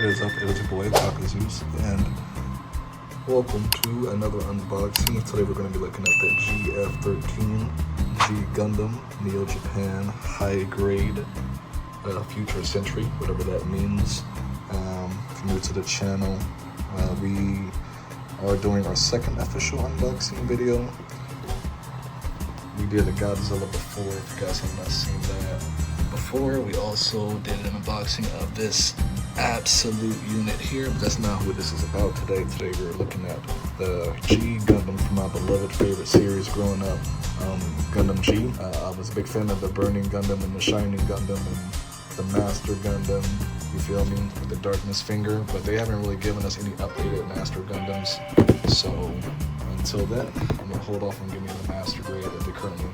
What is up? It is your boy, Taka Zeus, and welcome to another unboxing. Today we're going to be looking at the GF13 G-Gundam Neo Japan High Grade Future Century, whatever that means. If you're new to the channel, we are doing our second official unboxing video. We did a Godzilla before, if you guys have not seen that before. We also did an unboxing of this absolute unit here, but that's not who this is about today. Today we're looking at the G-Gundam from my beloved favorite series growing up, Gundam G. I was a big fan of the Burning Gundam and the Shining Gundam and the Master Gundam, you feel me, with the Darkness Finger, but they haven't really given us any updated Master Gundams. So until then, I'm gonna hold off on giving you the Master grade that they currently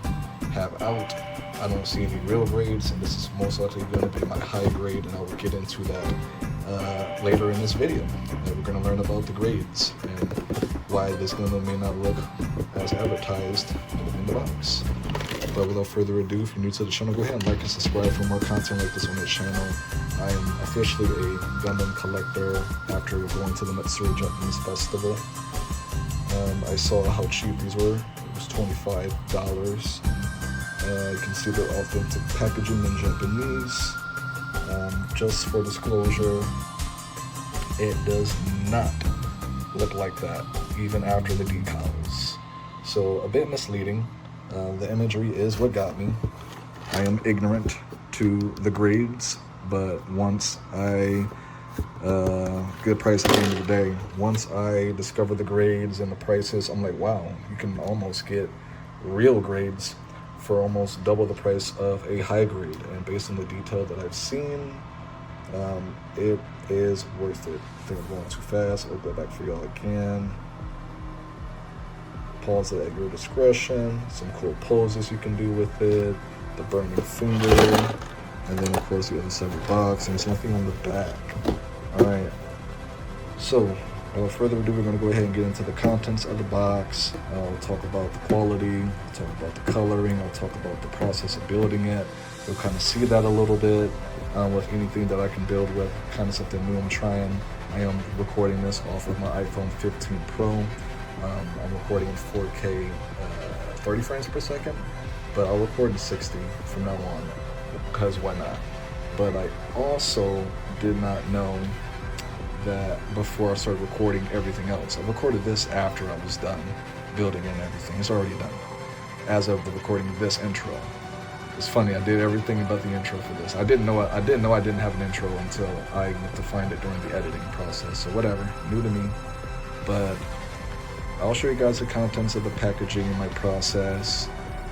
have out. I don't see any real grades, and this is most likely going to be my high grade, and I will get into that later in this video. And we're going to learn about the grades and why this Gundam may not look as advertised in the box. But without further ado, if you're new to the channel, go ahead and like and subscribe for more content like this on the channel. I am officially a Gundam collector after going to the Matsuri Japanese Festival. I saw how cheap these were. It was $25. You can see the authentic packaging in Japanese. Just for disclosure, it does not look like that, even after the decals. So a bit misleading. The imagery is what got me. I am ignorant to the grades, but once good price at the end of the day. Once I discovered the grades and the prices, I'm like, wow, you can almost get real grades for almost double the price of a high grade, and based on the detail that I've seen, it is worth it. I think I'm going too fast. I'll go back for y'all again. Pause it at your discretion. Some cool poses you can do with it. The burning finger, and then of course the other side of the box, and there's nothing on the back. Alright, so without further ado, we're going to go ahead and get into the contents of the box. I'll talk about the quality, I'll talk about the coloring, I'll talk about the process of building it. You'll kind of see that a little bit with anything that I can build with, kind of something new I'm trying. I am recording this off of my iPhone 15 Pro. I'm recording in 4K 30 frames per second, but I'll record in 60 from now on, because why not? But I also did not know that before I started recording everything else. I recorded this after I was done building and everything. It's already done as of the recording of this intro. It's funny, I did everything about the intro for this. I didn't know I didn't have an intro until I went to find it during the editing process. So whatever, new to me. But I'll show you guys the contents of the packaging and my process.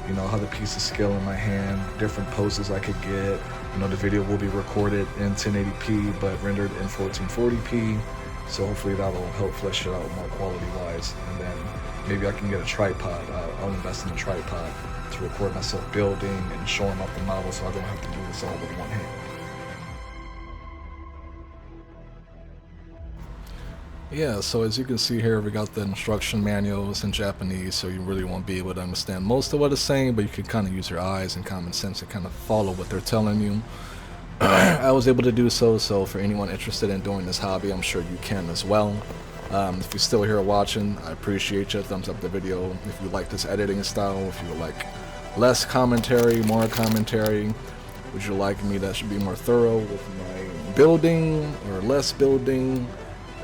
You know, how the pieces scale in my hand, different poses I could get. You know, the video will be recorded in 1080p but rendered in 1440p. So hopefully that'll help flesh it out more quality-wise. And then maybe I can get a tripod. I'll invest in a tripod to record myself building and showing off the model, so I don't have to do this all with one hand. Yeah, so as you can see here, we got the instruction manuals in Japanese, so you really won't be able to understand most of what it's saying, but you can kind of use your eyes and common sense to kind of follow what they're telling you. I was able to do so for anyone interested in doing this hobby, I'm sure you can as well. If you're still here watching, I appreciate you. Thumbs up the video if you like this editing style. If you would like less commentary, more commentary, would you like me that should be more thorough with my building or less building?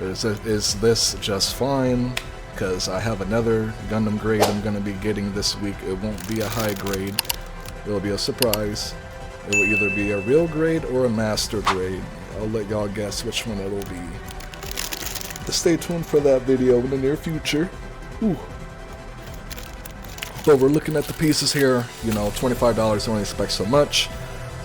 Is this just fine? Because I have another Gundam grade I'm going to be getting this week. It won't be a high grade. It will be a surprise. It will either be a real grade or a master grade. I'll let y'all guess which one it will be. But stay tuned for that video in the near future. Ooh. So we're looking at the pieces here. You know, $25, don't expect so much.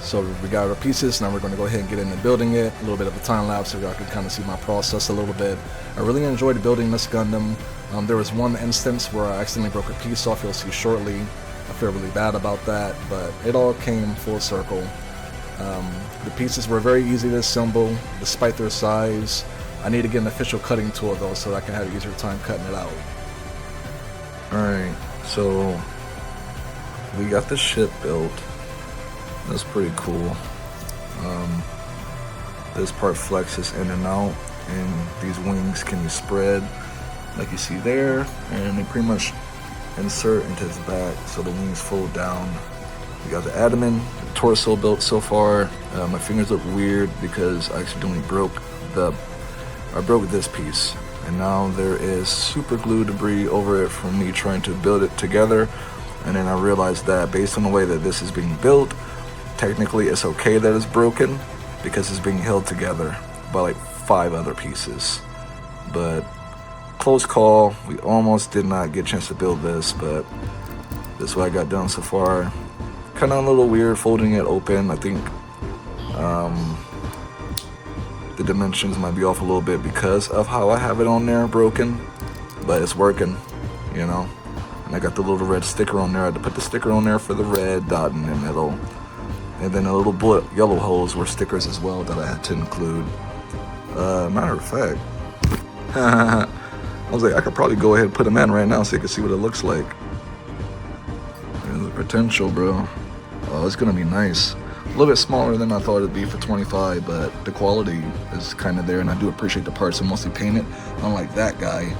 So we got our pieces, now we're going to go ahead and get into building it. A little bit of a time lapse so y'all can kind of see my process a little bit. I really enjoyed building this Gundam. There was one instance where I accidentally broke a piece off, you'll see shortly. I feel really bad about that, but it all came full circle. The pieces were very easy to assemble, despite their size. I need to get an official cutting tool though, so I can have an easier time cutting it out. Alright, so we got the ship built. That's pretty cool. This part flexes in and out, and these wings can be spread like you see there, and they pretty much insert into his back so the wings fold down. We got the abdomen, the torso built so far. My fingers look weird because I accidentally broke this piece, and now there is super glue debris over it from me trying to build it together. And then I realized that based on the way that this is being built, technically it's okay that it's broken because it's being held together by like 5 other pieces. But close call, we almost did not get a chance to build this, but this is what I got done so far. Kind of a little weird folding it open. I think the dimensions might be off a little bit because of how I have it on there broken, but it's working, you know. And I got the little red sticker on there. I had to put the sticker on there for the red dot in the middle, and then the little yellow holes were stickers as well that I had to include. Matter of fact, I was like, I could probably go ahead and put them in right now so you can see what it looks like. There's the potential, bro. Oh, it's gonna be nice. A little bit smaller than I thought it'd be for 25, but the quality is kind of there, and I do appreciate the parts are mostly painted, unlike that guy.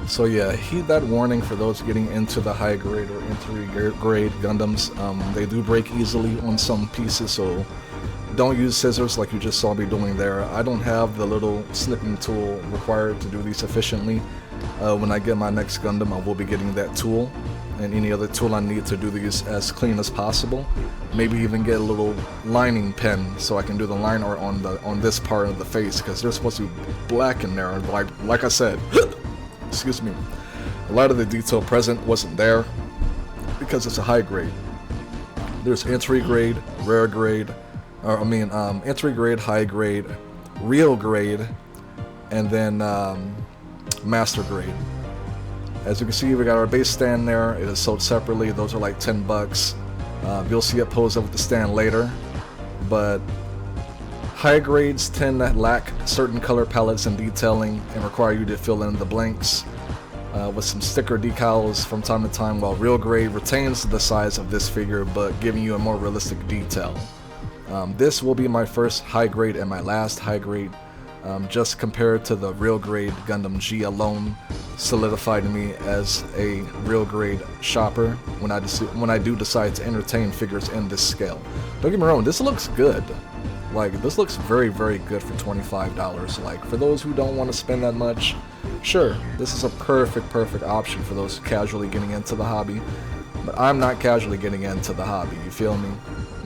So yeah, heed that warning for those getting into the high grade or entry grade Gundams. They do break easily on some pieces, so don't use scissors like you just saw me doing there. I don't have the little snipping tool required to do these efficiently. When I get my next Gundam, I will be getting that tool and any other tool I need to do these as clean as possible. Maybe even get a little lining pen so I can do the line art on this part of the face, because they're supposed to be black in there. Like I said, excuse me, a lot of the detail present wasn't there because it's a high grade. There's entry grade, rare grade, entry grade, high grade, real grade, and then master grade. As you can see, we got our base stand there. It is sold separately. Those are like 10 bucks. You'll see it posed up with the stand later. But high grades tend to lack certain color palettes and detailing and require you to fill in the blanks with some sticker decals from time to time, while real grade retains the size of this figure but giving you a more realistic detail. This will be my first high grade and my last high grade. Just compared to the real grade Gundam G alone solidified me as a real grade shopper when I do decide to entertain figures in this scale. Don't get me wrong, this looks good. Like, this looks very, very good for $25. Like, for those who don't want to spend that much, sure, this is a perfect option for those casually getting into the hobby. But I'm not casually getting into the hobby, you feel me?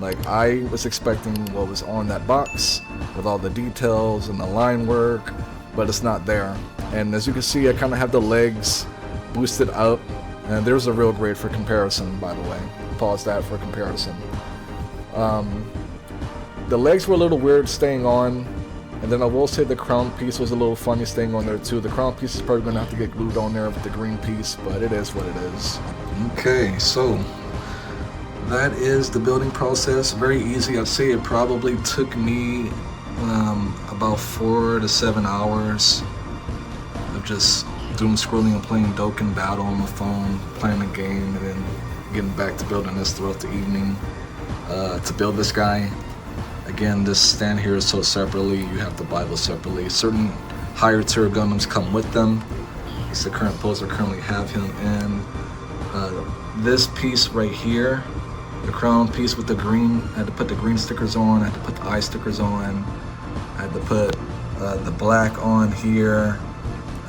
Like, I was expecting what was on that box with all the details and the line work, but it's not there. And as you can see, I kind of have the legs boosted up, and there's a real grade for comparison, by the way. Pause that for comparison. The legs were a little weird staying on, and then I will say the crown piece was a little funny staying on there too. The crown piece is probably going to have to get glued on there with the green piece, but it is what it is. Okay, so that is the building process. Very easy. I'd say it probably took me about 4 to 7 hours of just doom scrolling and playing Dokkan Battle on the phone, playing the game, and then getting back to building this throughout the evening to build this guy. Again, this stand here is sold separately. You have to buy those separately. Certain higher tier Gundams come with them. It's the current poser currently have him in. This piece right here, the crown piece with the green, I had to put the green stickers on, I had to put the eye stickers on, I had to put the black on here,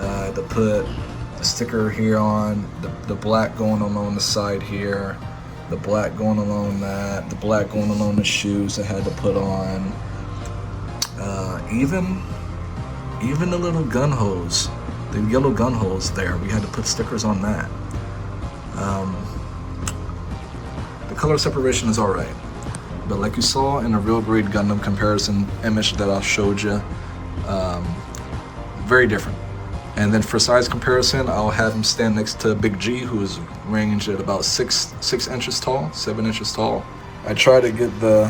I had to put the sticker here on, the black going along the side here, the black going along that, the black going along the shoes I had to put on, even the little gun hose, the yellow gun hose there, we had to put stickers on that. The color separation is alright, but like you saw in a real grade Gundam comparison image that I showed you, very different. And then for size comparison, I'll have him stand next to Big G, who is ranged at about 6 inches tall, 7 inches tall. I tried to get the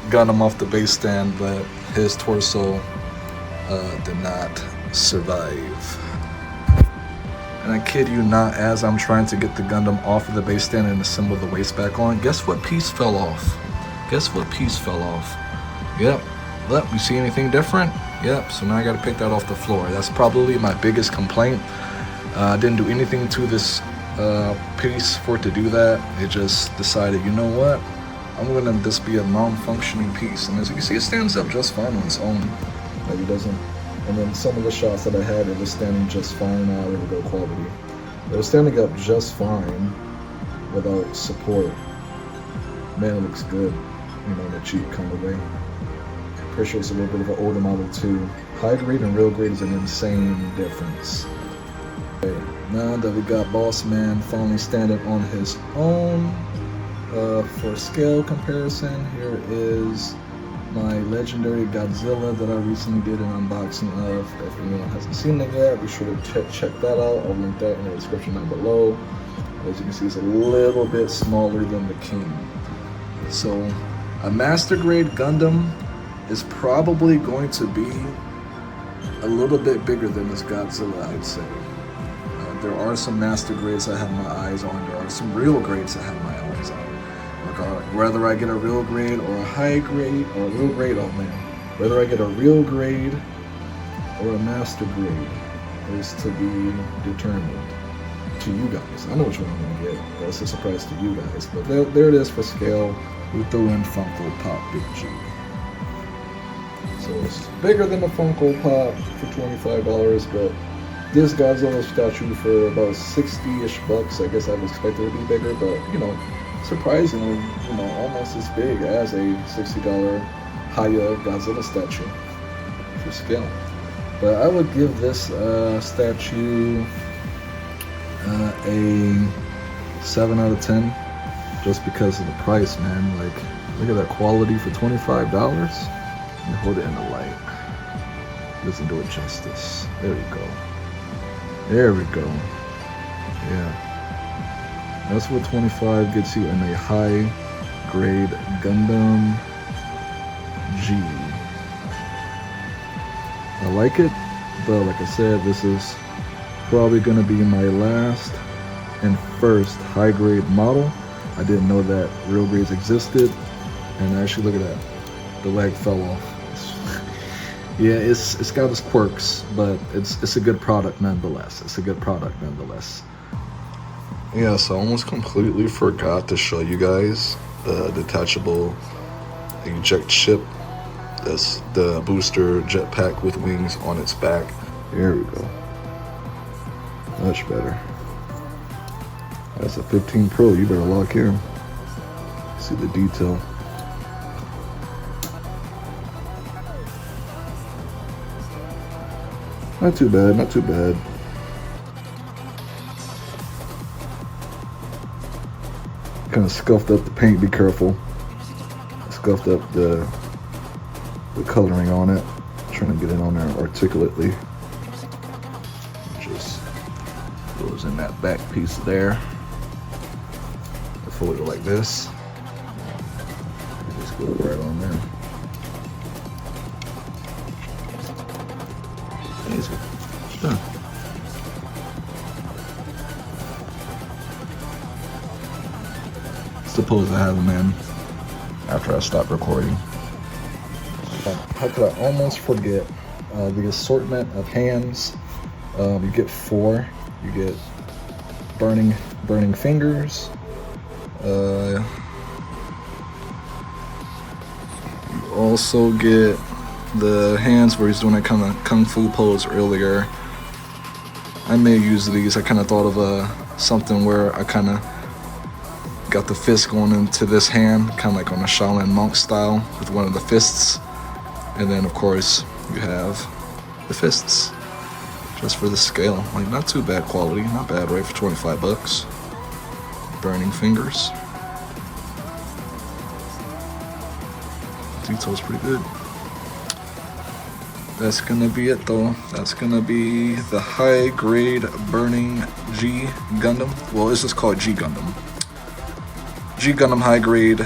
Gundam off the base stand, but his torso did not survive. And I kid you not, as I'm trying to get the Gundam off of the base stand and assemble the waist back on, guess what piece fell off? Guess what piece fell off? Yep. Look, you see anything different? Yep, so now I gotta pick that off the floor. That's probably my biggest complaint. I didn't do anything to this piece for it to do that. It just decided, you know what? I'm gonna just be a non-functioning piece. And as you can see, it stands up just fine on its own. Like it doesn't. And then some of the shots that I had, it was standing just fine. There we go, quality. It was standing up just fine without support. Man, it looks good, you know, in a cheap kind of way. Pretty sure it's a little bit of an older model too. High grade and real grade is an insane difference. Okay, now that we got Boss Man finally standing on his own, for scale comparison, here is my legendary Godzilla that I recently did an unboxing of. If anyone hasn't seen it yet, be sure to check that out. I'll link that in the description down below. As you can see, it's a little bit smaller than the King. So a master grade Gundam is probably going to be a little bit bigger than this Godzilla, I'd say. There are some master grades I have my eyes on. There are some real grades I have my eyes on. Whether I get a real grade or a high grade or a real grade, oh man. Whether I get a real grade or a master grade is to be determined. To you guys. I know which one I'm going to get. That's a surprise to you guys. But there it is for scale. We threw in Funko Pop Big G. So it's bigger than the Funko Pop for $25, but this Godzilla statue for about 60-ish bucks. I guess I'd expect it to be bigger, but you know, surprisingly, you know, almost as big as a $60 Haya Godzilla statue for scale. But I would give this statue a 7 out of 10 just because of the price, man. Like, look at that quality for $25. Let me hold it in the light. Doesn't do it justice. There we go. There we go. Yeah. That's what 25 gets you in a high grade Gundam G. I like it, but like I said, this is probably going to be my last and first high grade model. I didn't know that real grades existed, and actually look at that, the leg fell off. Yeah, it's got its quirks, but it's a good product nonetheless. It's a good product nonetheless. Yeah, so I almost completely forgot to show you guys the detachable eject ship. That's the booster jetpack with wings on its back. There we go. Much better. That's a 15 Pro. You better lock here. See the detail. Not too bad, not too bad. Kind of scuffed up the paint, be careful. Scuffed up the coloring on it. Trying to get it on there articulately. Just goes in that back piece there. Fold it like this. Just go right on there. Easy. Done. Suppose I have them in after I stop recording. How could I almost forget the assortment of hands? You get 4. You get burning fingers. You also get the hands where he's doing that kind of kung fu pose earlier. I may use these. I kind of thought of something where I kind of got the fist going into this hand, kind of like on a Shaolin monk style with one of the fists. And then of course you have the fists just for the scale. Like, not too bad quality, not bad, right, for 25 bucks. Burning fingers. Detail's pretty good. That's gonna be it though. That's gonna be the high grade burning G-Gundam. Well, this is called G-Gundam. G-Gundam high grade.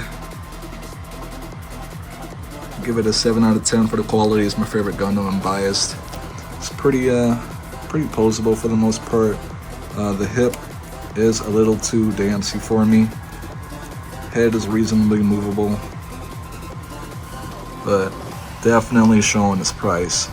Give it a 7 out of 10 for the quality. It's my favorite Gundam. I'm biased. It's pretty poseable for the most part. The hip is a little too dancey for me. Head is reasonably movable. but definitely showing its price.